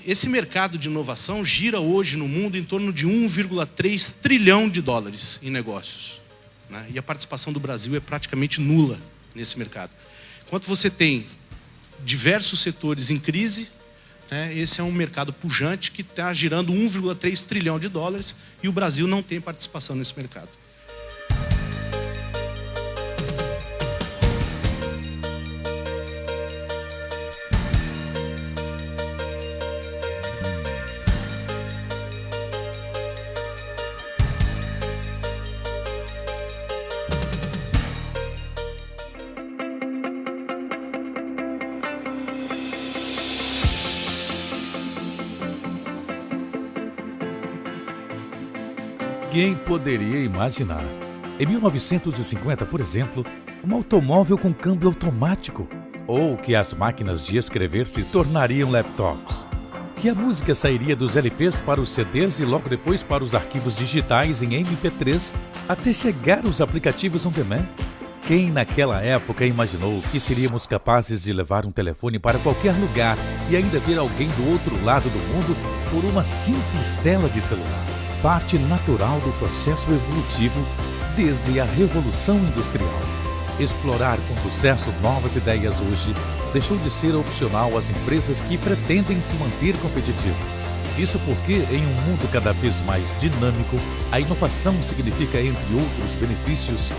esse mercado de inovação gira hoje no mundo em torno de 1,3 trilhão de dólares em negócios, né? E a participação do Brasil é praticamente nula nesse mercado. Enquanto você tem diversos setores em crise, né, esse é um mercado pujante que está girando 1,3 trilhão de dólares e o Brasil não tem participação nesse mercado. Quem poderia imaginar? Em 1950, por exemplo, um automóvel com câmbio automático, ou que as máquinas de escrever se tornariam laptops, que a música sairia dos LPs para os CDs e logo depois para os arquivos digitais em MP3, até chegar aos aplicativos on demand. Quem naquela época imaginou que seríamos capazes de levar um telefone para qualquer lugar e ainda ver alguém do outro lado do mundo por uma simples tela de celular? Parte natural do processo evolutivo desde a Revolução Industrial. Explorar com sucesso novas ideias hoje deixou de ser opcional às empresas que pretendem se manter competitivas. Isso porque, em um mundo cada vez mais dinâmico, a inovação significa, entre outros benefícios,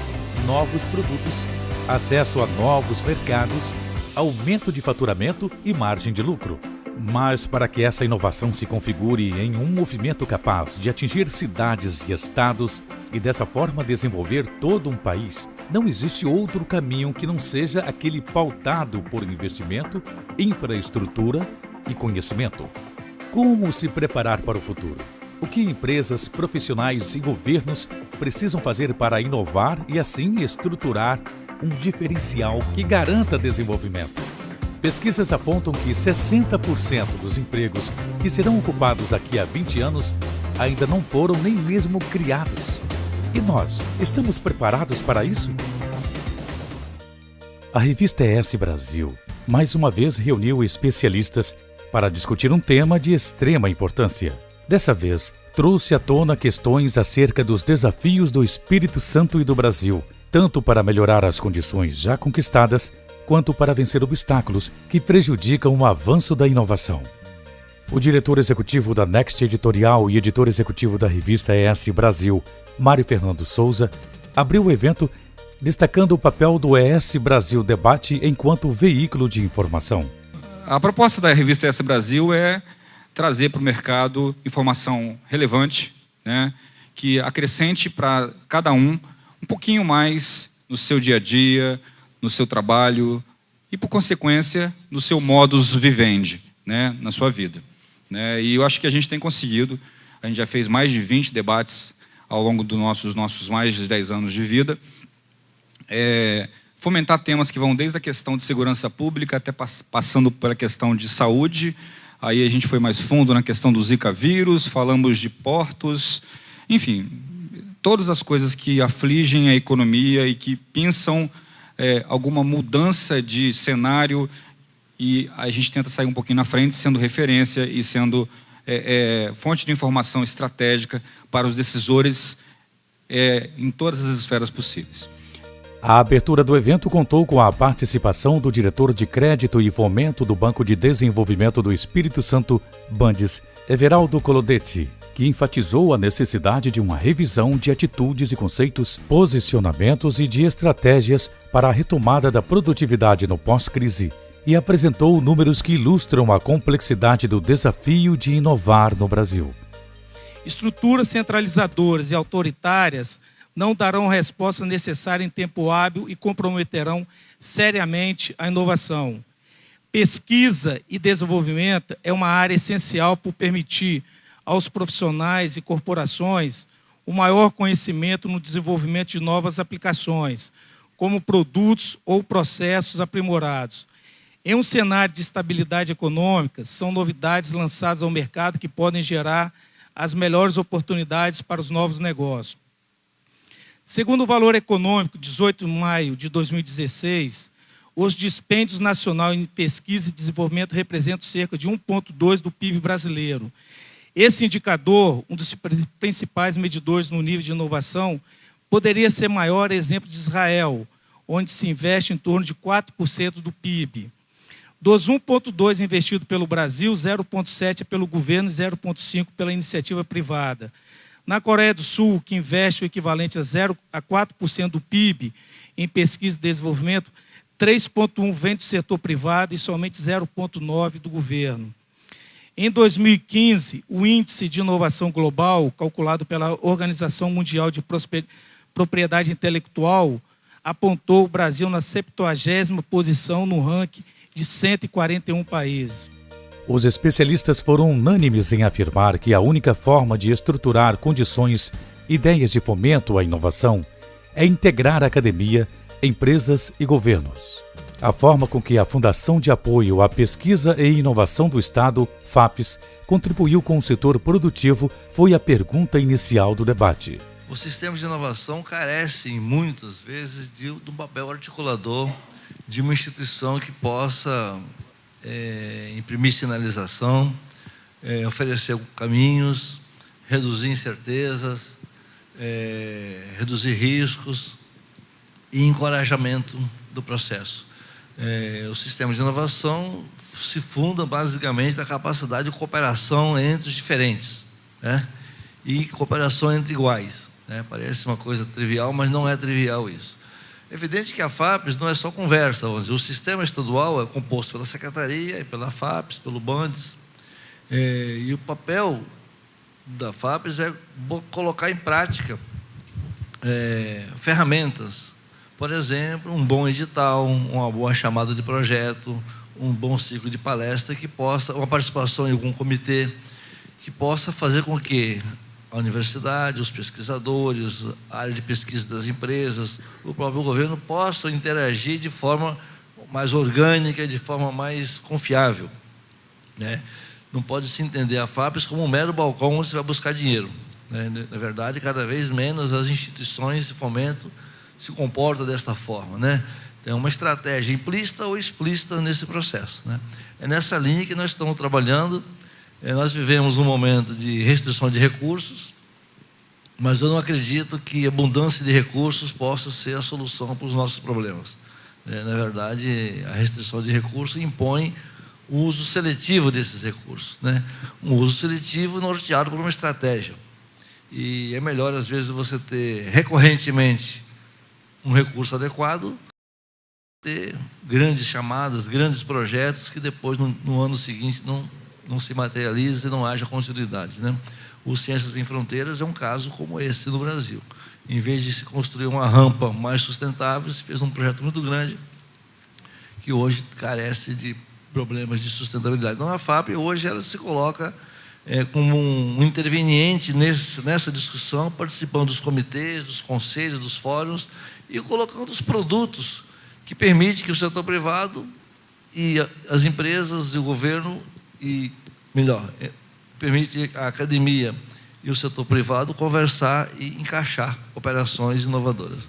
novos produtos, acesso a novos mercados, aumento de faturamento e margem de lucro. Mas para que essa inovação se configure em um movimento capaz de atingir cidades e estados e dessa forma desenvolver todo um país, não existe outro caminho que não seja aquele pautado por investimento, infraestrutura e conhecimento. Como se preparar para o futuro? O que empresas, profissionais e governos precisam fazer para inovar e assim estruturar um diferencial que garanta desenvolvimento? Pesquisas apontam que 60% dos empregos que serão ocupados daqui a 20 anos ainda não foram nem mesmo criados. E nós, estamos preparados para isso? A revista ES Brasil, mais uma vez, reuniu especialistas para discutir um tema de extrema importância. Dessa vez, trouxe à tona questões acerca dos desafios do Espírito Santo e do Brasil, tanto para melhorar as condições já conquistadas, quanto para vencer obstáculos que prejudicam o avanço da inovação. O diretor executivo da Next Editorial e editor executivo da revista ES Brasil, Mário Fernando Souza, abriu o evento destacando o papel do ES Brasil Debate enquanto veículo de informação. A proposta da revista ES Brasil é trazer para o mercado informação relevante, né, que acrescente para cada um pouquinho mais no seu dia a dia, no seu trabalho e, por consequência, no seu modus vivendi, né, na sua vida. Né? E eu acho que a gente tem conseguido. A gente já fez mais de 20 debates ao longo dos nossos mais de 10 anos de vida. Fomentar temas que vão desde a questão de segurança pública até passando pela questão de saúde. Aí a gente foi mais fundo na questão do Zika vírus, falamos de portos, enfim, todas as coisas que afligem a economia e que pensam alguma mudança de cenário, e a gente tenta sair um pouquinho na frente, sendo referência e sendo fonte de informação estratégica para os decisores em todas as esferas possíveis. A abertura do evento contou com a participação do diretor de Crédito e Fomento do Banco de Desenvolvimento do Espírito Santo, Bandes, Everaldo Colodetti, que enfatizou a necessidade de uma revisão de atitudes e conceitos, posicionamentos e de estratégias para a retomada da produtividade no pós-crise e apresentou números que ilustram a complexidade do desafio de inovar no Brasil. Estruturas centralizadoras e autoritárias não darão a resposta necessária em tempo hábil e comprometerão seriamente a inovação. Pesquisa e desenvolvimento é uma área essencial por permitir aos profissionais e corporações o maior conhecimento no desenvolvimento de novas aplicações, como produtos ou processos aprimorados. Em um cenário de estabilidade econômica, são novidades lançadas ao mercado que podem gerar as melhores oportunidades para os novos negócios. Segundo o Valor Econômico, 18 de maio de 2016, os dispêndios nacionais em pesquisa e desenvolvimento representam cerca de 1,2% do PIB brasileiro. Esse indicador, um dos principais medidores no nível de inovação, poderia ser maior exemplo de Israel, onde se investe em torno de 4% do PIB. Dos 1,2% investido pelo Brasil, 0,7% é pelo governo e 0,5% pela iniciativa privada. Na Coreia do Sul, que investe o equivalente a 4% do PIB em pesquisa e desenvolvimento, 3,1% vem do setor privado e somente 0,9% do governo. Em 2015, o Índice de Inovação Global, calculado pela Organização Mundial de Propriedade Intelectual, apontou o Brasil na 70ª posição no ranking de 141 países. Os especialistas foram unânimes em afirmar que a única forma de estruturar condições, ideias de fomento à inovação é integrar a academia, empresas e governos. A forma com que a Fundação de Apoio à Pesquisa e Inovação do Estado, FAPES, contribuiu com o setor produtivo foi a pergunta inicial do debate. Os sistemas de inovação carecem, muitas vezes, de um papel articulador de uma instituição que possa imprimir sinalização, oferecer caminhos, reduzir incertezas, reduzir riscos e encorajamento do processo. O sistema de inovação se funda basicamente na capacidade de cooperação entre os diferentes, né? E cooperação entre iguais, né? Parece uma coisa trivial, mas não é trivial isso. É evidente que a FAPES não é só conversa. O sistema estadual é composto pela Secretaria e pela FAPES, pelo BANDES. E o papel da FAPES é colocar em prática ferramentas. Por exemplo, um bom edital, uma boa chamada de projeto, um bom ciclo de palestra, que possa, uma participação em algum comitê, que possa fazer com que a universidade, os pesquisadores, a área de pesquisa das empresas, o próprio governo possam interagir de forma mais orgânica, de forma mais confiável, né? Não pode se entender a FAPES como um mero balcão onde você vai buscar dinheiro, né? Na verdade, cada vez menos as instituições de fomento se comportam desta forma, né? Tem uma estratégia implícita ou explícita nesse processo, né? É nessa linha que nós estamos trabalhando. Nós vivemos um momento de restrição de recursos, mas eu não acredito que a abundância de recursos possa ser a solução para os nossos problemas. Na verdade, a restrição de recursos impõe o uso seletivo desses recursos, né? Um uso seletivo norteado por uma estratégia. E é melhor, às vezes, você ter recorrentemente um recurso adequado, ter grandes chamadas, grandes projetos que depois, no ano seguinte, não se materializa e não haja continuidade, né? O Ciências Sem Fronteiras é um caso como esse no Brasil. Em vez de se construir uma rampa mais sustentável, se fez um projeto muito grande que hoje carece de problemas de sustentabilidade. Então, a FAP hoje ela se coloca como um interveniente nessa discussão, participando dos comitês, dos conselhos, dos fóruns e colocando os produtos que permitem que o setor privado e as empresas e o governo permite a academia e o setor privado conversar e encaixar operações inovadoras.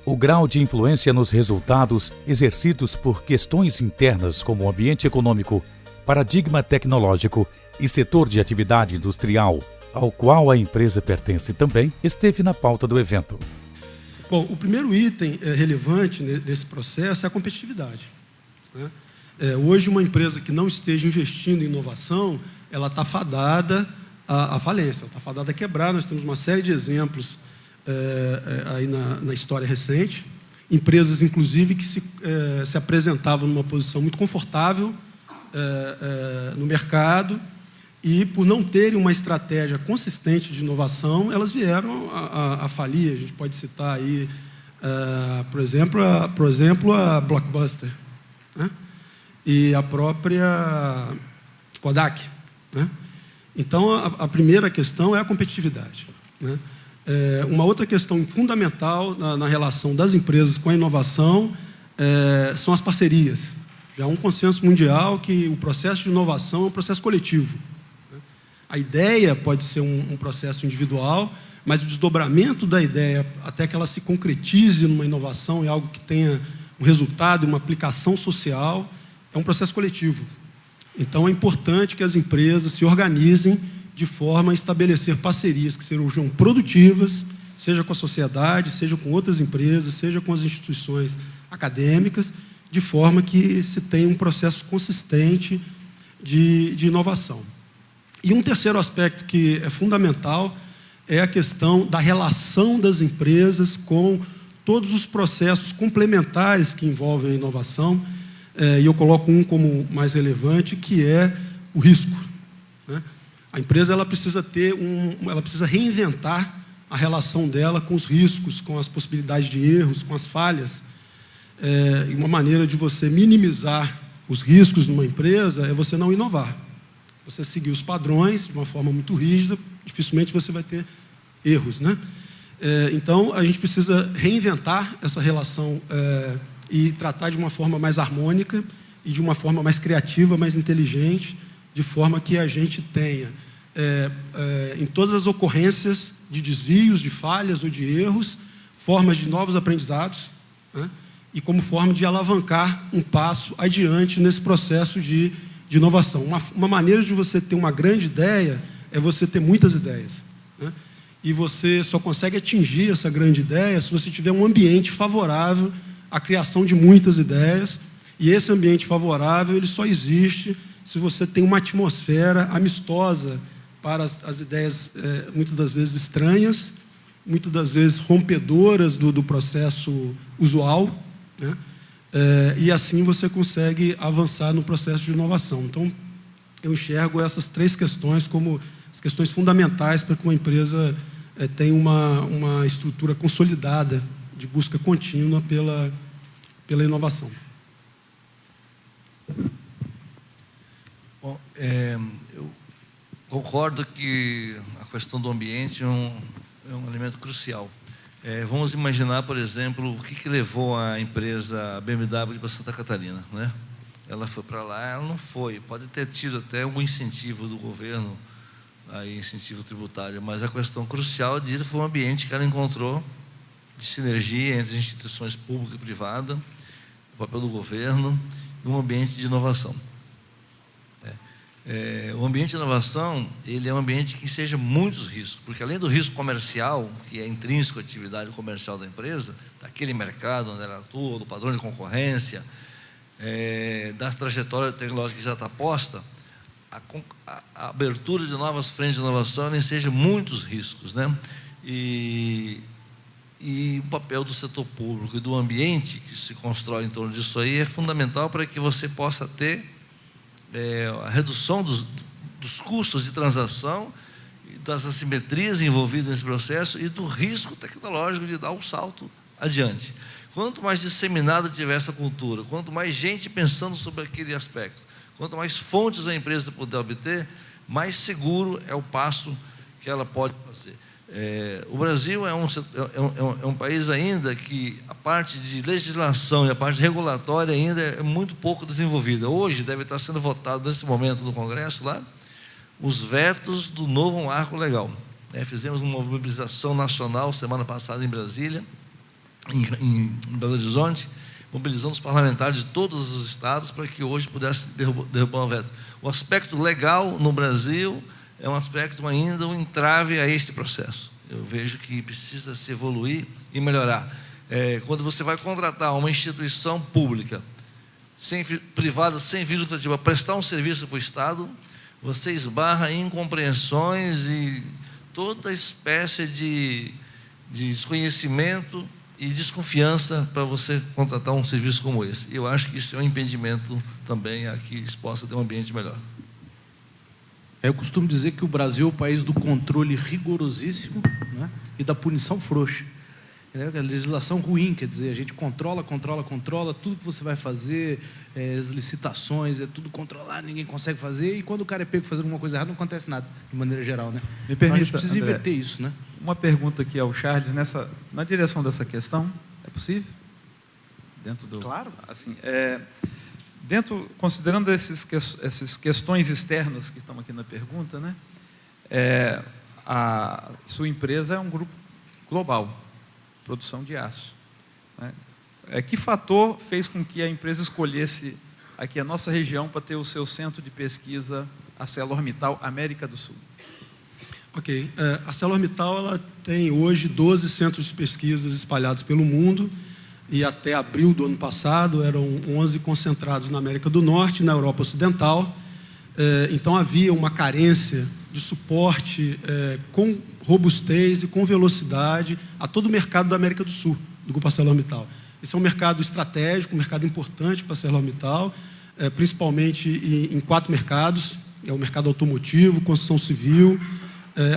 O grau de influência nos resultados exercidos por questões internas como ambiente econômico, paradigma tecnológico e setor de atividade industrial, ao qual a empresa pertence também, esteve na pauta do evento. Bom, o primeiro item relevante desse processo é a competitividade, né? Hoje, uma empresa que não esteja investindo em inovação, ela está fadada à falência, ela está fadada a quebrar. Nós temos uma série de exemplos aí na história recente, empresas, inclusive, que se apresentavam numa posição muito confortável no mercado e, por não terem uma estratégia consistente de inovação, elas vieram a falir. A gente pode citar aí, por exemplo, a Blockbuster, né? E a própria Kodak, né? Então, a primeira questão é a competitividade, né? Uma outra questão fundamental na relação das empresas com a inovação são as parcerias. Já há um consenso mundial que o processo de inovação é um processo coletivo, né? A ideia pode ser um processo individual, mas o desdobramento da ideia até que ela se concretize numa inovação, é algo que tenha um resultado, uma aplicação social, é um processo coletivo. Então, é importante que as empresas se organizem de forma a estabelecer parcerias que sejam produtivas, seja com a sociedade, seja com outras empresas, seja com as instituições acadêmicas, de forma que se tenha um processo consistente de inovação. E um terceiro aspecto que é fundamental é a questão da relação das empresas com todos os processos complementares que envolvem a inovação, e eu coloco um como mais relevante, que é o risco, né? A empresa ela precisa reinventar a relação dela com os riscos, com as possibilidades de erros, com as falhas. E uma maneira de você minimizar os riscos numa empresa é você não inovar. Se você seguir os padrões de uma forma muito rígida, dificilmente você vai ter erros, né? Então, a gente precisa reinventar essa relação e tratar de uma forma mais harmônica e de uma forma mais criativa, mais inteligente, de forma que a gente tenha, em todas as ocorrências de desvios, de falhas ou de erros, formas de novos aprendizados, né? E como forma de alavancar um passo adiante nesse processo de inovação. Uma maneira de você ter uma grande ideia é você ter muitas ideias, né? E você só consegue atingir essa grande ideia se você tiver um ambiente favorável à criação de muitas ideias, e esse ambiente favorável ele só existe se você tem uma atmosfera amistosa para as ideias, muitas das vezes estranhas, muitas das vezes rompedoras do processo usual, né? E assim você consegue avançar no processo de inovação. Então, eu enxergo essas três questões como as questões fundamentais para que uma empresa tenha uma estrutura consolidada de busca contínua pela inovação. Bom, eu concordo que a questão do ambiente é um elemento crucial. Vamos imaginar, por exemplo, o que levou a empresa BMW para Santa Catarina, né? Ela foi para lá, ela não foi. Pode ter tido até algum incentivo do governo, aí, incentivo tributário, mas a questão crucial disso foi o ambiente que ela encontrou de sinergia entre as instituições públicas e privadas, o papel do governo e um ambiente de inovação. O ambiente de inovação, ele é um ambiente que seja muitos riscos, porque além do risco comercial, que é intrínseco à atividade comercial da empresa, daquele mercado onde ela atua, do padrão de concorrência, da trajetória tecnológica que já está posta, a abertura de novas frentes de inovação seja muitos riscos, né? E o papel do setor público e do ambiente que se constrói em torno disso aí é fundamental para que você possa ter a redução dos custos de transação, das assimetrias envolvidas nesse processo e do risco tecnológico de dar um salto adiante. Quanto mais disseminada tiver essa cultura, quanto mais gente pensando sobre aquele aspecto, quanto mais fontes a empresa puder obter, mais seguro é o passo que ela pode fazer. O Brasil é um país ainda que a parte de legislação e a parte regulatória ainda é muito pouco desenvolvida. Hoje deve estar sendo votado, nesse momento no Congresso, lá, os vetos do novo marco legal. Fizemos uma mobilização nacional semana passada em Brasília, em Belo Horizonte, mobilizando os parlamentares de todos os estados para que hoje pudesse derrubar o veto. O aspecto legal no Brasil é um aspecto ainda, um entrave a este processo. Eu vejo que precisa se evoluir e melhorar. Quando você vai contratar uma instituição pública, privada, sem fins lucrativos, para prestar um serviço para o Estado, você esbarra em incompreensões e toda espécie de desconhecimento e desconfiança para você contratar um serviço como esse. Eu acho que isso é um impedimento também a que se possa ter um ambiente melhor. Eu costumo dizer que o Brasil é o país do controle rigorosíssimo, né, e da punição frouxa. A legislação ruim, quer dizer, a gente controla tudo que você vai fazer, as licitações, tudo controlar, ninguém consegue fazer, e quando o cara é pego fazendo alguma coisa errada, não acontece nada, de maneira geral, né? Me permita, então, a gente precisa André, inverter isso, né? Uma pergunta aqui ao Charles, na direção dessa questão, é possível? Dentro do, claro. Assim, considerando essas questões externas que estão aqui na pergunta, né? A sua empresa é um grupo global, produção de aço, né? Que fator fez com que a empresa escolhesse aqui a nossa região para ter o seu centro de pesquisa, a ArcelorMittal América do Sul? Ok. A ArcelorMittal ela tem hoje 12 centros de pesquisas espalhados pelo mundo, e até abril do ano passado eram 11 concentrados na América do Norte e na Europa Ocidental. Então havia uma carência de suporte com robustez e com velocidade a todo o mercado da América do Sul, do Grupo ArcelorMittal. Esse é um mercado estratégico, um mercado importante para a ArcelorMittal, principalmente em 4 mercados: é o mercado automotivo, construção civil,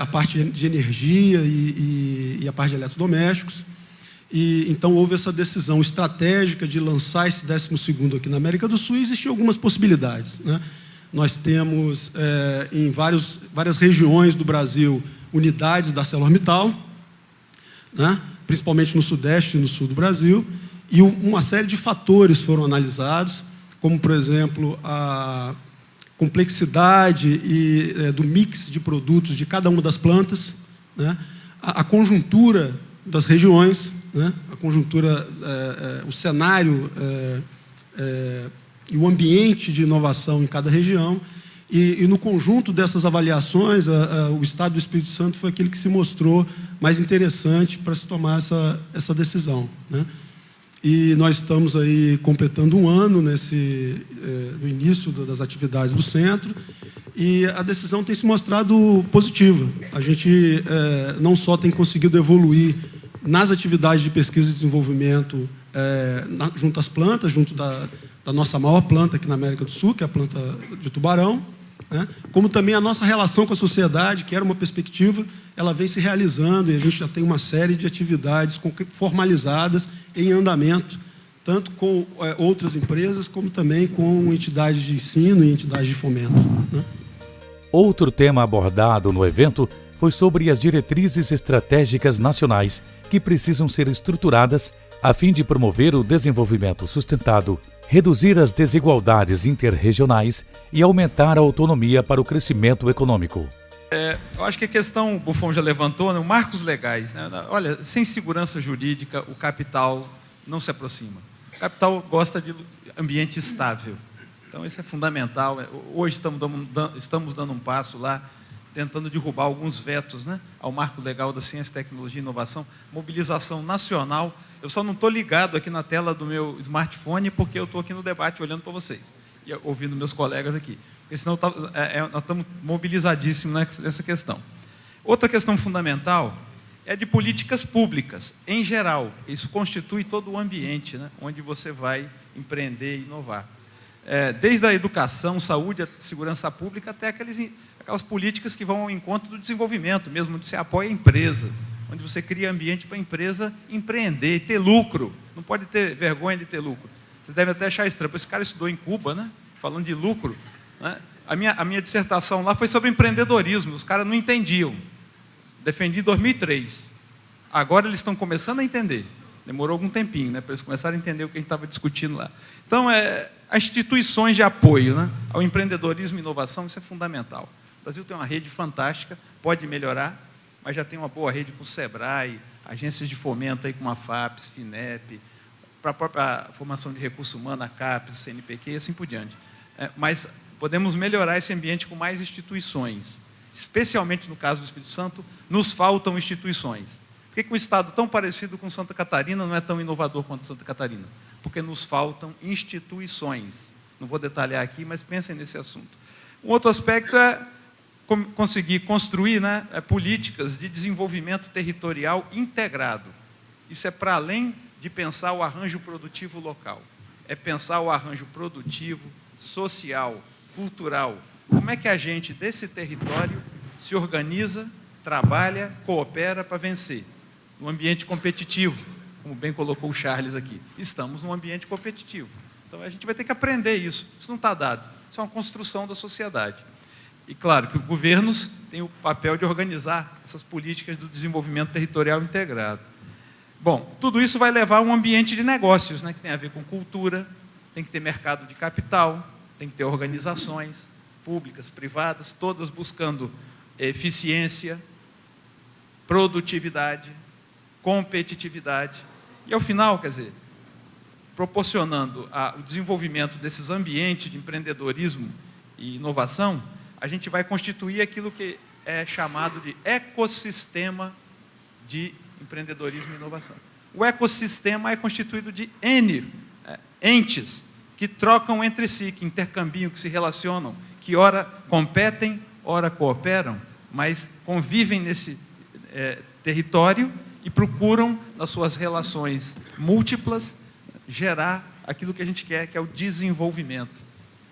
a parte de energia e a parte de eletrodomésticos. E então houve essa decisão estratégica de lançar esse 12º aqui na América do Sul, e existiam algumas possibilidades, né? Nós temos em várias regiões do Brasil unidades da ArcelorMittal, né? Principalmente no Sudeste e no Sul do Brasil, e uma série de fatores foram analisados, como, por exemplo, a complexidade do mix de produtos de cada uma das plantas, né? A conjuntura das regiões, né? A conjuntura, o cenário e o ambiente de inovação em cada região, e no conjunto dessas avaliações, o Estado do Espírito Santo foi aquele que se mostrou mais interessante para se tomar essa decisão, né? E nós estamos aí completando um ano no início das atividades do centro, e a decisão tem se mostrado positiva. A gente não só tem conseguido evoluir nas atividades de pesquisa e desenvolvimento junto às plantas, junto da nossa maior planta aqui na América do Sul, que é a planta de Tubarão, né? Como também a nossa relação com a sociedade, que era uma perspectiva, ela vem se realizando, e a gente já tem uma série de atividades formalizadas em andamento, tanto com outras empresas, como também com entidades de ensino e entidades de fomento, né? Outro tema abordado no evento foi sobre as diretrizes estratégicas nacionais que precisam ser estruturadas a fim de promover o desenvolvimento sustentado, reduzir as desigualdades interregionais e aumentar a autonomia para o crescimento econômico. Eu acho que a questão, o Buffon já levantou, né, marcos legais, né? Olha, sem segurança jurídica, o capital não se aproxima. O capital gosta de ambiente estável. Então, isso é fundamental. Hoje estamos dando um passo lá, tentando derrubar alguns vetos, né, ao marco legal da ciência, tecnologia e inovação, mobilização nacional. Eu só não estou ligado aqui na tela do meu smartphone, porque eu estou aqui no debate olhando para vocês e ouvindo meus colegas aqui. Porque senão nós estamos mobilizadíssimos nessa questão. Outra questão fundamental é de políticas públicas, em geral. Isso constitui todo o ambiente, né, onde você vai empreender e inovar. Desde a educação, saúde, a segurança pública, até aquelas políticas que vão ao encontro do desenvolvimento, mesmo onde você apoia a empresa, onde você cria ambiente para a empresa empreender e ter lucro. Não pode ter vergonha de ter lucro. Vocês devem até achar estranho. Esse cara estudou em Cuba, né, falando de lucro, né? A minha dissertação lá foi sobre empreendedorismo. Os caras não entendiam. Defendi em 2003. Agora eles estão começando a entender. Demorou algum tempinho, né, para eles começarem a entender o que a gente estava discutindo lá. Então, as instituições de apoio, né, ao empreendedorismo e inovação, isso é fundamental. O Brasil tem uma rede fantástica, pode melhorar, mas já tem uma boa rede com o SEBRAE, agências de fomento aí como a FAPES, FINEP, para a própria formação de recurso humano, a CAPES, o CNPq e assim por diante. Mas podemos melhorar esse ambiente com mais instituições. Especialmente no caso do Espírito Santo, nos faltam instituições. Por que um estado tão parecido com Santa Catarina não é tão inovador quanto Santa Catarina? Porque nos faltam instituições. Não vou detalhar aqui, mas pensem nesse assunto. Um outro aspecto é conseguir construir, né, políticas de desenvolvimento territorial integrado. Isso é para além de pensar o arranjo produtivo local. É pensar o arranjo produtivo, social, cultural. Como é que a gente desse território se organiza, trabalha, coopera para vencer? No ambiente competitivo, como bem colocou o Charles aqui. Estamos num ambiente competitivo. Então, a gente vai ter que aprender isso. Isso não está dado. Isso é uma construção da sociedade. E, claro, que os governos têm o papel de organizar essas políticas do desenvolvimento territorial integrado. Bom, tudo isso vai levar a um ambiente de negócios, né, que tem a ver com cultura, tem que ter mercado de capital, tem que ter organizações públicas, privadas, todas buscando eficiência, produtividade, competitividade. E, ao final, quer dizer, proporcionando o desenvolvimento desses ambientes de empreendedorismo e inovação, a gente vai constituir aquilo que é chamado de ecossistema de empreendedorismo e inovação. O ecossistema é constituído de N entes que trocam entre si, que intercambiam, que se relacionam, que ora competem, ora cooperam, mas convivem nesse território e procuram, nas suas relações múltiplas, gerar aquilo que a gente quer, que é o desenvolvimento,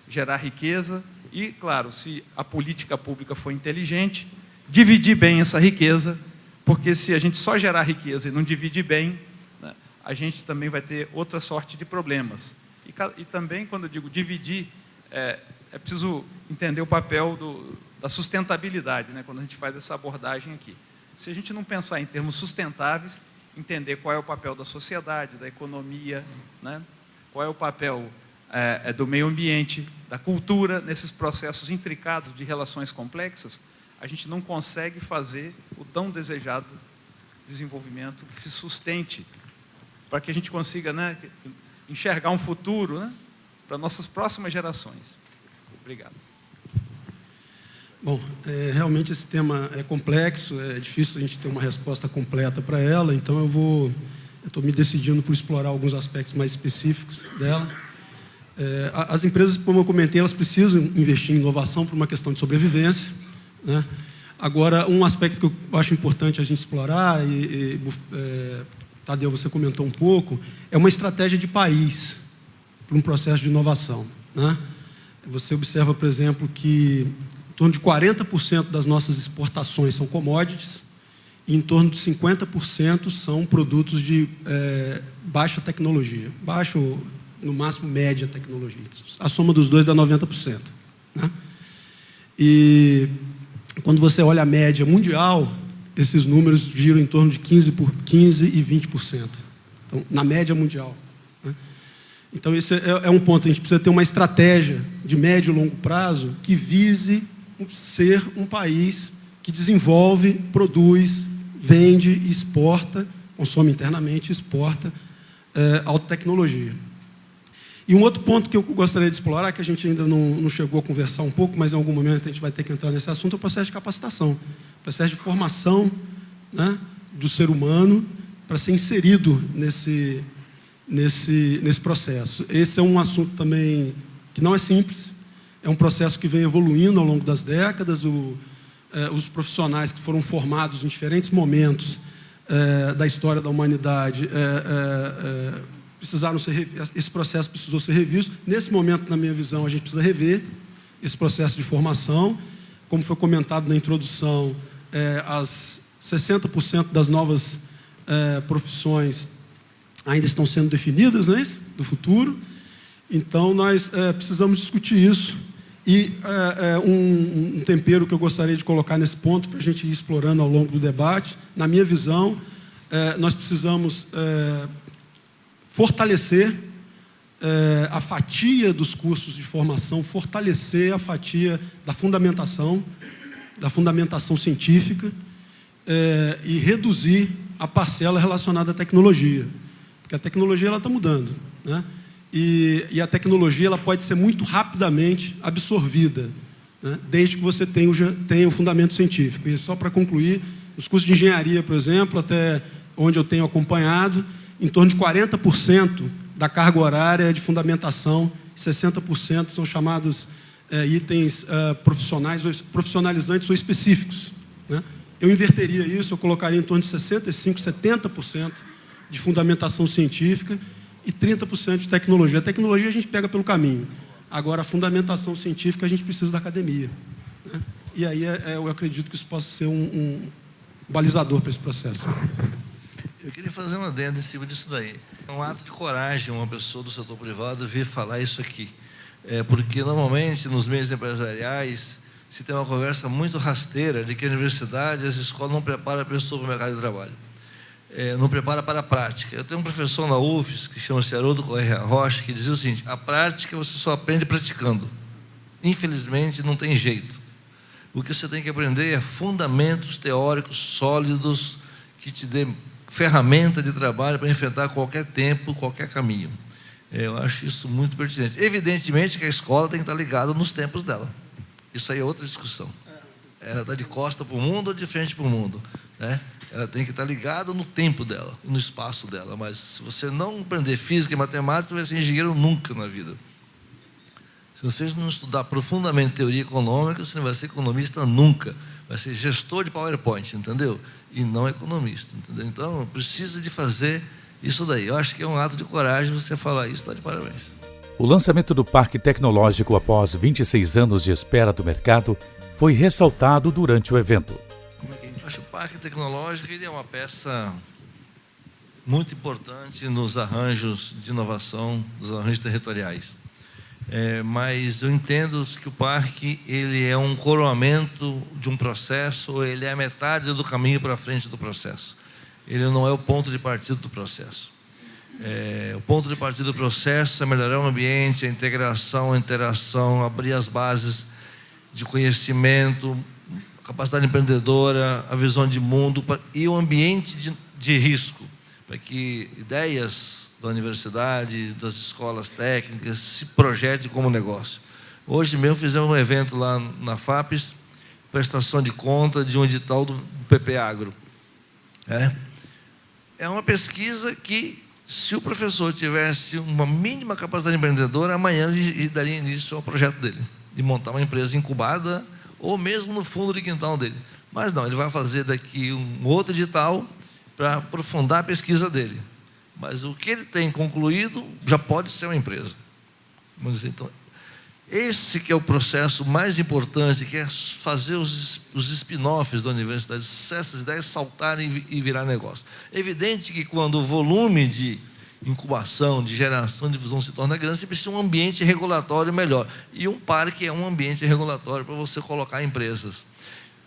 gerar riqueza e, claro, se a política pública for inteligente, dividir bem essa riqueza, porque se a gente só gerar riqueza e não dividir bem, né, a gente também vai ter outra sorte de problemas. E também, quando eu digo dividir, é preciso entender o papel da sustentabilidade, né, quando a gente faz essa abordagem aqui. Se a gente não pensar em termos sustentáveis, entender qual é o papel da sociedade, da economia, né, qual é o papel do meio ambiente, da cultura, nesses processos intricados de relações complexas, a gente não consegue fazer o tão desejado desenvolvimento que se sustente, para que a gente consiga, né, enxergar um futuro, né, para nossas próximas gerações. Obrigado. Bom, realmente esse tema é complexo, é difícil a gente ter uma resposta completa para ela, então eu estou me decidindo por explorar alguns aspectos mais específicos dela. As empresas, como eu comentei, elas precisam investir em inovação por uma questão de sobrevivência, né? Agora, um aspecto que eu acho importante a gente explorar, Tadeu, você comentou um pouco, é uma estratégia de país para um processo de inovação, né? Você observa, por exemplo, que em torno de 40% das nossas exportações são commodities e em torno de 50% são produtos de baixa tecnologia, baixo, no máximo média tecnologia. A soma dos dois dá 90%, né? E quando você olha a média mundial, esses números giram em torno de 15 e 20%. Então, na média mundial, né? Então, esse é um ponto. A gente precisa ter uma estratégia de médio e longo prazo que vise ser um país que desenvolve, produz, vende, exporta, consome internamente e exporta alta tecnologia. E um outro ponto que eu gostaria de explorar, que a gente ainda não chegou a conversar um pouco, mas em algum momento a gente vai ter que entrar nesse assunto, é o processo de capacitação, o processo de formação, né, do ser humano para ser inserido nesse processo. Esse é um assunto também que não é simples, é um processo que vem evoluindo ao longo das décadas. Os profissionais que foram formados em diferentes momentos da história da humanidade precisaram ser, esse processo precisou ser revisto. Nesse momento, na minha visão, a gente precisa rever esse processo de formação. Como foi comentado na introdução, as 60% das novas profissões ainda estão sendo definidas, não é isso? Do futuro. Então, nós precisamos discutir isso. E um tempero que eu gostaria de colocar nesse ponto, para a gente ir explorando ao longo do debate, na minha visão, nós precisamos fortalecer a fatia dos cursos de formação, fortalecer a fatia da fundamentação científica e reduzir a parcela relacionada à tecnologia. Porque a tecnologia está mudando, né? E a tecnologia ela pode ser muito rapidamente absorvida, né, desde que você tenha o fundamento científico. E só para concluir, os cursos de engenharia, por exemplo, até onde eu tenho acompanhado, em torno de 40% da carga horária é de fundamentação, 60% são chamados itens profissionalizantes ou específicos, né? Eu inverteria isso, eu colocaria em torno de 65%, 70% de fundamentação científica e 30% de tecnologia. A tecnologia a gente pega pelo caminho. Agora, a fundamentação científica a gente precisa da academia, né? E aí eu acredito que isso possa ser um balizador para esse processo. Eu queria fazer uma adenda em cima disso daí. É um ato de coragem uma pessoa do setor privado vir falar isso aqui. Porque, normalmente, nos meios empresariais, se tem uma conversa muito rasteira de que a universidade, as escolas não preparam a pessoa para o mercado de trabalho. Não prepara para a prática. Eu tenho um professor na UFES, que chama-se Haroldo Correia Rocha, que dizia o seguinte: a prática você só aprende praticando. Infelizmente, não tem jeito. O que você tem que aprender é fundamentos teóricos sólidos que te dê ferramenta de trabalho para enfrentar qualquer tempo, qualquer caminho. Eu acho isso muito pertinente. Evidentemente que a escola tem que estar ligada nos tempos dela. Isso aí é outra discussão. Ela está de costa para o mundo ou de frente para o mundo, né? Ela tem que estar ligada no tempo dela, no espaço dela. Mas se você não aprender física e matemática, você vai ser engenheiro nunca na vida. Se você não estudar profundamente teoria econômica, você não vai ser economista nunca. Vai ser gestor de PowerPoint, entendeu? E não economista, entendeu? Então, precisa de fazer isso daí. Eu acho que é um ato de coragem você falar isso, está de parabéns. O lançamento do Parque Tecnológico após 26 anos de espera do mercado foi ressaltado durante o evento. Eu acho que o Parque Tecnológico ele é uma peça muito importante nos arranjos de inovação, nos arranjos territoriais. Mas eu entendo que o parque ele é um coroamento de um processo, ele é a metade do caminho para frente do processo. Ele não é o ponto de partida do processo. O ponto de partida do processo é melhorar o ambiente, a integração, a interação, abrir as bases de conhecimento, a capacidade empreendedora, a visão de mundo e o ambiente de risco, para que ideias da universidade, das escolas técnicas se projetem como negócio. Hoje mesmo fizemos um evento lá na FAPES, prestação de conta de um edital do PP Agro. É uma pesquisa que, se o professor tivesse uma mínima capacidade empreendedora, amanhã ele daria início ao projeto dele, de montar uma empresa incubada ou mesmo no fundo de quintal dele. Mas não, ele vai fazer daqui um outro edital para aprofundar a pesquisa dele. Mas o que ele tem concluído já pode ser uma empresa. Vamos dizer, então, esse que é o processo mais importante, que é fazer os spin-offs da universidade, essas ideias saltarem e virar negócio. É evidente que quando o volume de incubação, de geração, de fusão se torna grande, você precisa de um ambiente regulatório melhor. E um parque é um ambiente regulatório para você colocar empresas.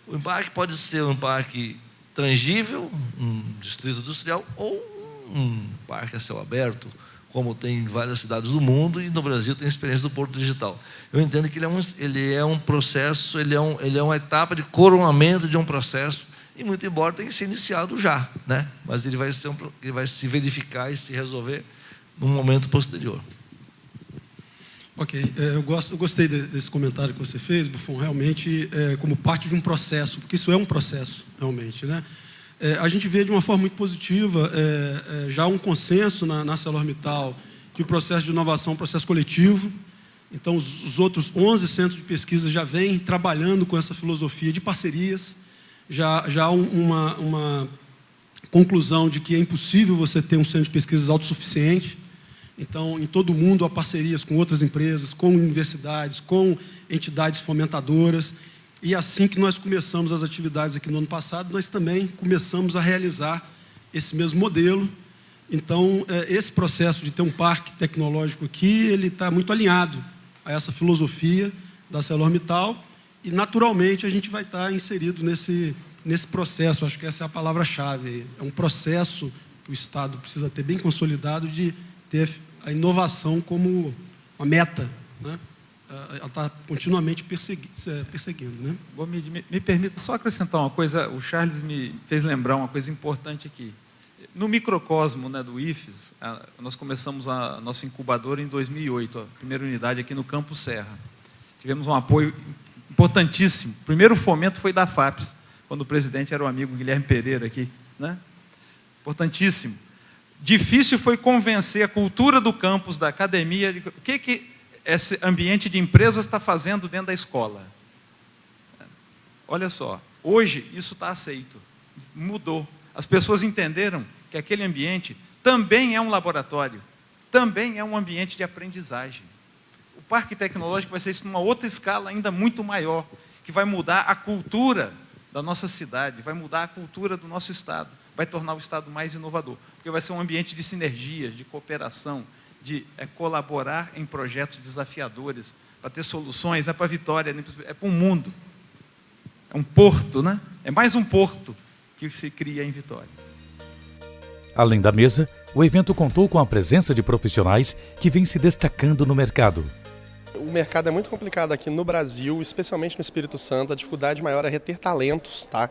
O parque pode ser um parque tangível, um distrito industrial, ou um parque a céu aberto, como tem em várias cidades do mundo, e no Brasil tem a experiência do Porto Digital. Eu entendo que ele é um processo, ele é uma etapa de coroamento de um processo, e muito embora tenha que ser iniciado já, né? Mas ele vai se verificar e se resolver num momento posterior. Ok, eu gostei desse comentário que você fez, Buffon, realmente como parte de um processo, porque isso é um processo, realmente, né? A gente vê de uma forma muito positiva já um consenso na ArcelorMittal que o processo de inovação é um processo coletivo. Então, os outros 11 centros de pesquisa já vêm trabalhando com essa filosofia de parcerias. Já há uma conclusão de que é impossível você ter um centro de pesquisas autossuficiente. Então, em todo o mundo há parcerias com outras empresas, com universidades, com entidades fomentadoras. E assim que nós começamos as atividades aqui no ano passado, nós também começamos a realizar esse mesmo modelo. Então, esse processo de ter um parque tecnológico aqui, ele está muito alinhado a essa filosofia da ArcelorMittal e, naturalmente, a gente vai estar inserido nesse processo. Acho que essa é a palavra-chave. É um processo que o Estado precisa ter bem consolidado de ter a inovação como uma meta, né? Ela está continuamente perseguindo, né? Gomide, me permita só acrescentar uma coisa. O Charles me fez lembrar uma coisa importante aqui. No microcosmo, né, do IFES, nós começamos a nossa incubadora em 2008, a primeira unidade aqui no Campo Serra. Tivemos um apoio importantíssimo. O primeiro fomento foi da FAPES, quando o presidente era o amigo Guilherme Pereira aqui, né? Importantíssimo. Difícil foi convencer a cultura do campus, da academia, de o que esse ambiente de empresas está fazendo dentro da escola. Olha só, hoje isso está aceito, mudou. As pessoas entenderam que aquele ambiente também é um laboratório, também é um ambiente de aprendizagem. O Parque Tecnológico vai ser isso numa outra escala ainda muito maior, que vai mudar a cultura da nossa cidade, vai mudar a cultura do nosso estado, vai tornar o estado mais inovador, porque vai ser um ambiente de sinergias, de cooperação, de colaborar em projetos desafiadores, para ter soluções, não é para a Vitória, é para o mundo. É um porto, né? É mais um porto que se cria em Vitória. Além da mesa, o evento contou com a presença de profissionais que vêm se destacando no mercado. O mercado é muito complicado aqui no Brasil, especialmente no Espírito Santo. A dificuldade maior é reter talentos, tá?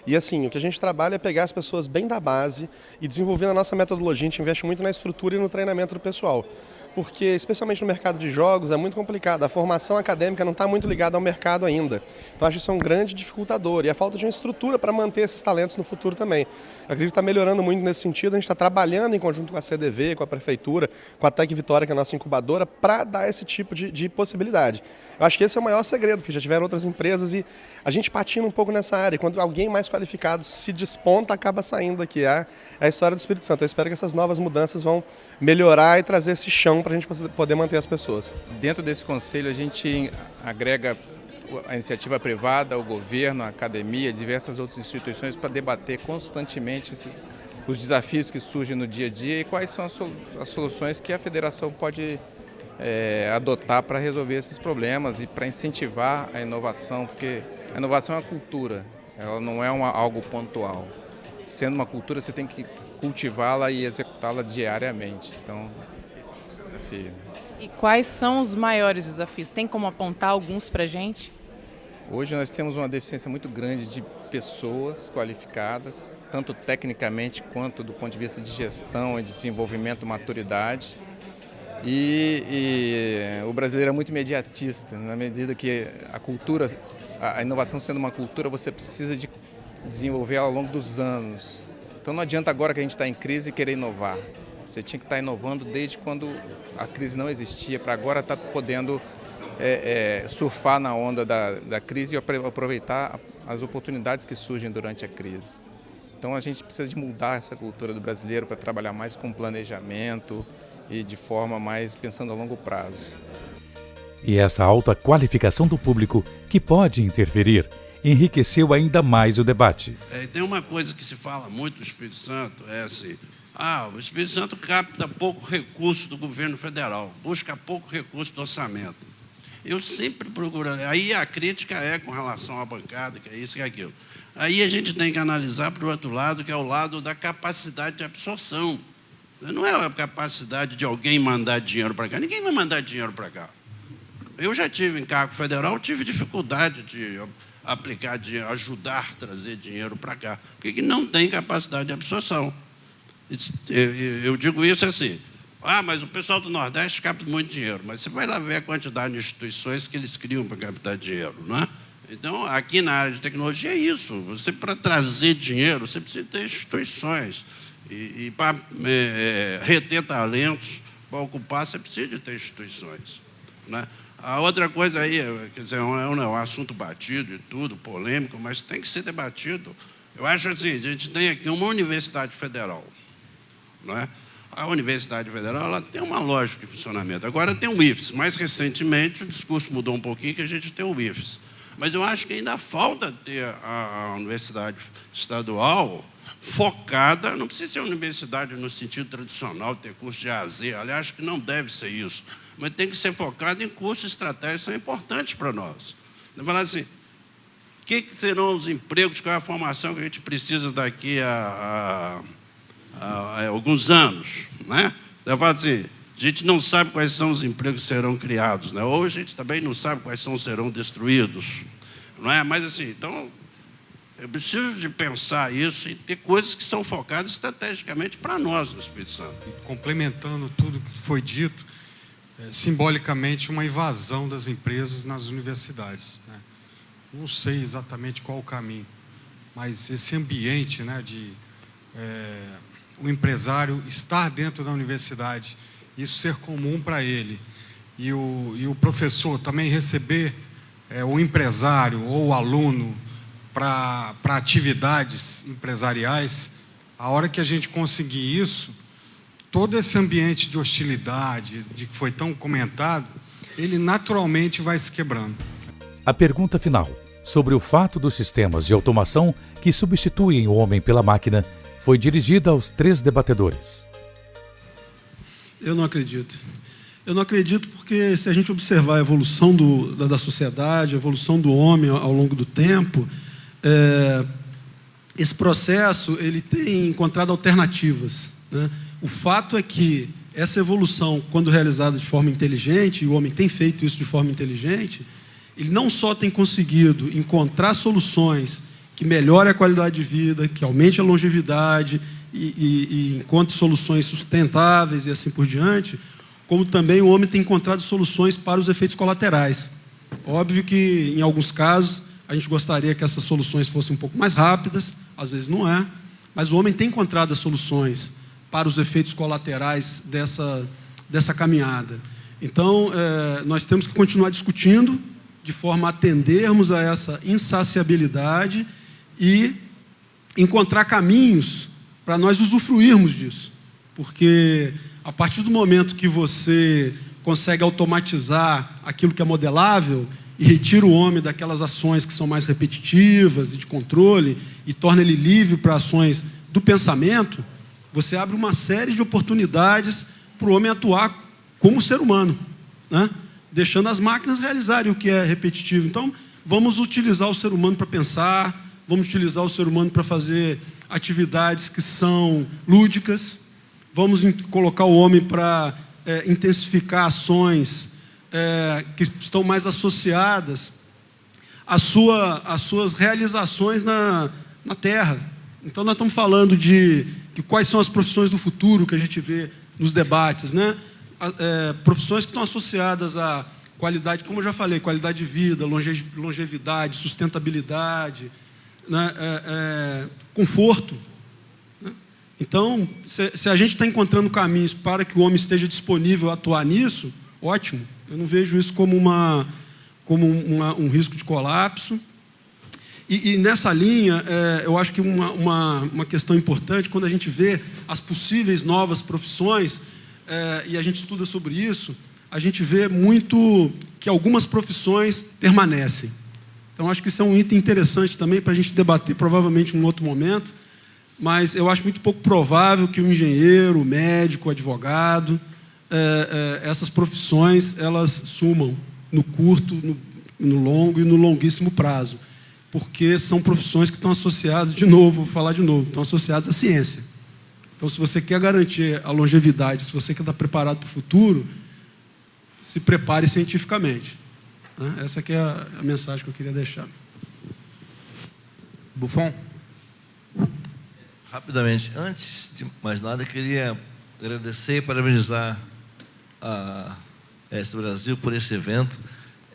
E assim, o que a gente trabalha é pegar as pessoas bem da base e desenvolver a nossa metodologia. A gente investe muito na estrutura e no treinamento do pessoal. porque, especialmente no mercado de jogos, é muito complicado. A formação acadêmica não está muito ligada ao mercado ainda. Então, acho que isso é um grande dificultador. E a falta de uma estrutura para manter esses talentos no futuro também. Eu acredito que está melhorando muito nesse sentido. A gente está trabalhando em conjunto com a CDV, com a Prefeitura, com a Tec Vitória, que é a nossa incubadora, para dar esse tipo de possibilidade. Eu acho que esse é o maior segredo, porque já tiveram outras empresas e a gente patina um pouco nessa área. Quando alguém mais qualificado se desponta, acaba saindo aqui. É a história do Espírito Santo. Eu espero que essas novas mudanças vão melhorar e trazer esse chão para a gente poder manter as pessoas. Dentro desse conselho, a gente agrega a iniciativa privada, o governo, a academia, diversas outras instituições para debater constantemente os desafios que surgem no dia a dia e quais são as soluções que a federação pode adotar para resolver esses problemas e para incentivar a inovação, porque a inovação é uma cultura, ela não é algo pontual. Sendo uma cultura, você tem que cultivá-la e executá-la diariamente. Então, esse é o desafio. E quais são os maiores desafios? Tem como apontar alguns para a gente? Hoje nós temos uma deficiência muito grande de pessoas qualificadas, tanto tecnicamente quanto do ponto de vista de gestão e de desenvolvimento, maturidade. E o brasileiro é muito imediatista, na medida que a cultura, a inovação sendo uma cultura, você precisa de desenvolver ao longo dos anos. Então não adianta agora que a gente está em crise e querer inovar. Você tinha que estar inovando desde quando a crise não existia, para agora estar podendo surfar na onda da crise e aproveitar as oportunidades que surgem durante a crise. Então a gente precisa de mudar essa cultura do brasileiro para trabalhar mais com planejamento e de forma mais pensando a longo prazo. E essa alta qualificação do público, que pode interferir, enriqueceu ainda mais o debate. Tem uma coisa que se fala muito do Espírito Santo, é assim, o Espírito Santo capta pouco recurso do governo federal, busca pouco recurso do orçamento. Eu sempre procuro, aí a crítica é com relação à bancada, que é isso, que é aquilo. Aí a gente tem que analisar para o outro lado, que é o lado da capacidade de absorção. Não é a capacidade de alguém mandar dinheiro para cá, ninguém vai mandar dinheiro para cá. Eu já tive em cargo federal, tive dificuldade de aplicar dinheiro, ajudar a trazer dinheiro para cá, porque não tem capacidade de absorção. Eu digo isso assim, mas o pessoal do Nordeste capta muito dinheiro, mas você vai lá ver a quantidade de instituições que eles criam para captar dinheiro, não é? Então, aqui na área de tecnologia é isso, você para trazer dinheiro, você precisa ter instituições, e para reter talentos, para ocupar, você precisa de ter instituições, né? A outra coisa aí, quer dizer, é um assunto batido e tudo, polêmico, mas tem que ser debatido. Eu acho assim, a gente tem aqui uma universidade federal, não é? A Universidade Federal ela tem uma lógica de funcionamento. Agora tem o IFES. Mais recentemente, o discurso mudou um pouquinho, que a gente tem o IFES. Mas eu acho que ainda falta ter a universidade estadual focada, não precisa ser universidade no sentido tradicional, ter curso de A a Z, aliás, acho que não deve ser isso, mas tem que ser focada em cursos estratégicos que são importantes para nós. Eu falar assim, o que serão os empregos, qual é a formação que a gente precisa daqui a alguns anos, né? Eu falo assim, a gente não sabe quais são os empregos que serão criados, né? Ou a gente também não sabe quais serão destruídos, não é? Mas assim, então, eu preciso de pensar isso e ter coisas que são focadas estrategicamente para nós no Espírito Santo. Complementando tudo que foi dito, simbolicamente uma invasão das empresas nas universidades, né? Não sei exatamente qual o caminho, mas esse ambiente, né, de o empresário estar dentro da universidade, isso ser comum para ele, e o professor também receber o empresário ou o aluno para atividades empresariais, a hora que a gente conseguir isso, todo esse ambiente de hostilidade, de que foi tão comentado, ele naturalmente vai se quebrando. A pergunta final, sobre o fato dos sistemas de automação que substituem o homem pela máquina, foi dirigida aos 3 debatedores. Eu não acredito. Eu não acredito porque, se a gente observar a evolução da sociedade, a evolução do homem ao longo do tempo, esse processo ele tem encontrado alternativas, né? O fato é que essa evolução, quando realizada de forma inteligente, e o homem tem feito isso de forma inteligente, ele não só tem conseguido encontrar soluções que melhore a qualidade de vida, que aumente a longevidade e encontre soluções sustentáveis e assim por diante, como também o homem tem encontrado soluções para os efeitos colaterais. Óbvio que, em alguns casos, a gente gostaria que essas soluções fossem um pouco mais rápidas, às vezes não é, mas o homem tem encontrado as soluções para os efeitos colaterais dessa caminhada. Então, nós temos que continuar discutindo de forma a atendermos a essa insaciabilidade e encontrar caminhos para nós usufruirmos disso. Porque, a partir do momento que você consegue automatizar aquilo que é modelável e retira o homem daquelas ações que são mais repetitivas e de controle e torna ele livre para ações do pensamento, você abre uma série de oportunidades para o homem atuar como ser humano, né? Deixando as máquinas realizarem o que é repetitivo. Então, vamos utilizar o ser humano para pensar, vamos utilizar o ser humano para fazer atividades que são lúdicas, vamos colocar o homem para intensificar ações que estão mais associadas às suas realizações na Terra. Então, nós estamos falando de quais são as profissões do futuro que a gente vê nos debates, né? Profissões que estão associadas à qualidade, como eu já falei, qualidade de vida, longevidade, sustentabilidade, né? Conforto. Né? Então, se a gente está encontrando caminhos para que o homem esteja disponível a atuar nisso, ótimo. Eu não vejo isso como um risco de colapso. E nessa linha, eu acho que uma questão importante, quando a gente vê as possíveis novas profissões, e a gente estuda sobre isso, a gente vê muito que algumas profissões permanecem. Então, acho que isso é um item interessante também para a gente debater, provavelmente, em um outro momento, mas eu acho muito pouco provável que o engenheiro, o médico, o advogado, essas profissões, elas sumam no curto, no longo e no longuíssimo prazo, porque são profissões que estão associadas, de novo, vou falar de novo, estão associadas à ciência. Então, se você quer garantir a longevidade, se você quer estar preparado para o futuro, se prepare cientificamente. Essa que é a mensagem que eu queria deixar. Buffon? Rapidamente, antes de mais nada, eu queria agradecer e parabenizar a EST Brasil por esse evento.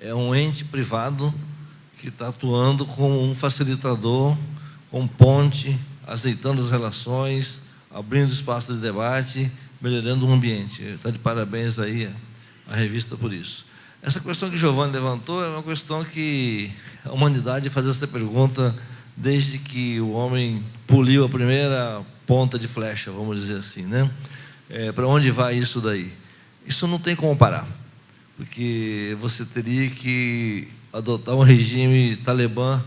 É um ente privado que está atuando como um facilitador, como ponte, azeitando as relações, abrindo espaço de debate, melhorando o ambiente. Está de parabéns aí a revista por isso. Essa questão que o Giovanni levantou é uma questão que a humanidade faz essa pergunta desde que o homem poliu a primeira ponta de flecha, vamos dizer assim, né? Para onde vai isso daí? Isso não tem como parar, porque você teria que adotar um regime talibã,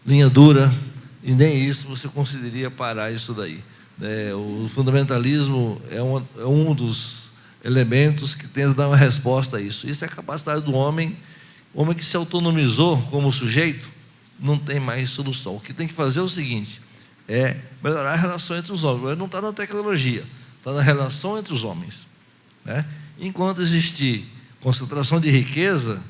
linha dura, e nem isso você conseguiria parar isso daí. O fundamentalismo é um dos elementos que tenta dar uma resposta a isso. Isso é a capacidade do homem. O homem que se autonomizou como sujeito não tem mais solução. O que tem que fazer é o seguinte, é melhorar a relação entre os homens. Mas não está na tecnologia, está na relação entre os homens, né? Enquanto existir concentração de riqueza,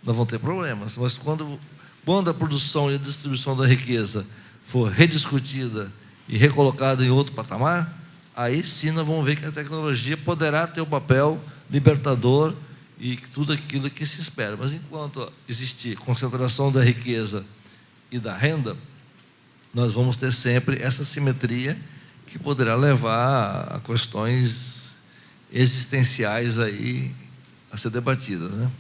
nós vamos ter problemas. Mas quando a produção e a distribuição da riqueza for rediscutida e recolocada em outro patamar, aí sim nós vamos ver que a tecnologia poderá ter um papel libertador e tudo aquilo que se espera. Mas enquanto existir concentração da riqueza e da renda, nós vamos ter sempre essa simetria que poderá levar a questões existenciais aí a ser debatidas, né?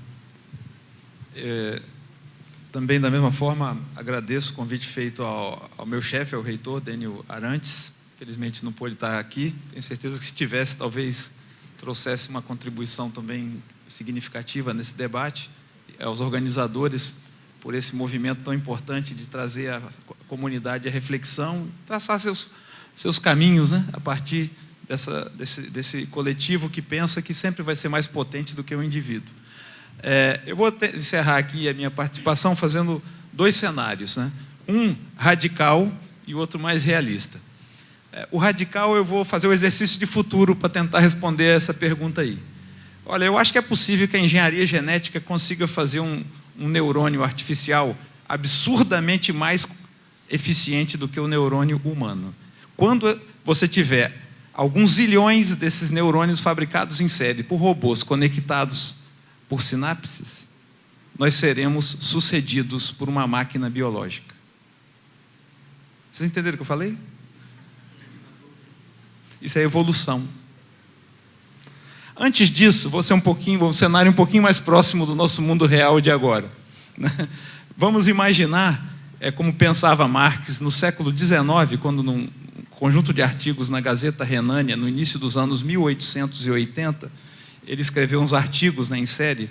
Também, da mesma forma, agradeço o convite feito ao meu chefe, ao reitor, Dênio Arantes. Infelizmente não pôde estar aqui. Tenho certeza que, se tivesse, talvez trouxesse uma contribuição também significativa nesse debate. Aos organizadores, por esse movimento tão importante de trazer a comunidade à reflexão, traçar seus caminhos, né, a partir desse coletivo que pensa que sempre vai ser mais potente do que o indivíduo. Eu vou encerrar aqui a minha participação fazendo dois cenários, né? Um radical e o outro mais realista. O radical, eu vou fazer o exercício de futuro para tentar responder essa pergunta aí. Olha, eu acho que é possível que a engenharia genética consiga fazer um neurônio artificial absurdamente mais eficiente do que o neurônio humano. Quando você tiver alguns zilhões desses neurônios fabricados em série por robôs conectados por sinapses, nós seremos sucedidos por uma máquina biológica. Vocês entenderam o que eu falei? Isso é evolução. Antes disso, vou ser um cenário um pouquinho mais próximo do nosso mundo real de agora. Vamos imaginar, como pensava Marx no século XIX, quando num conjunto de artigos na Gazeta Renânia, no início dos anos 1880, ele escreveu uns artigos em série,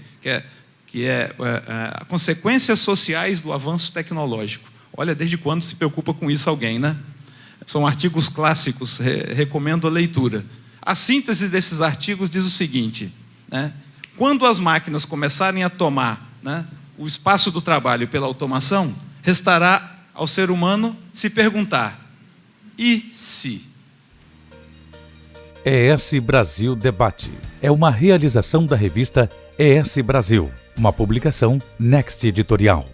que é consequências sociais do avanço tecnológico. Olha, desde quando se preocupa com isso alguém, né? São artigos clássicos, recomendo a leitura. A síntese desses artigos diz o seguinte, né? Quando as máquinas começarem a tomar, né, o espaço do trabalho pela automação, restará ao ser humano se perguntar: e se? ES Brasil Debate é uma realização da revista ES Brasil, uma publicação Next Editorial.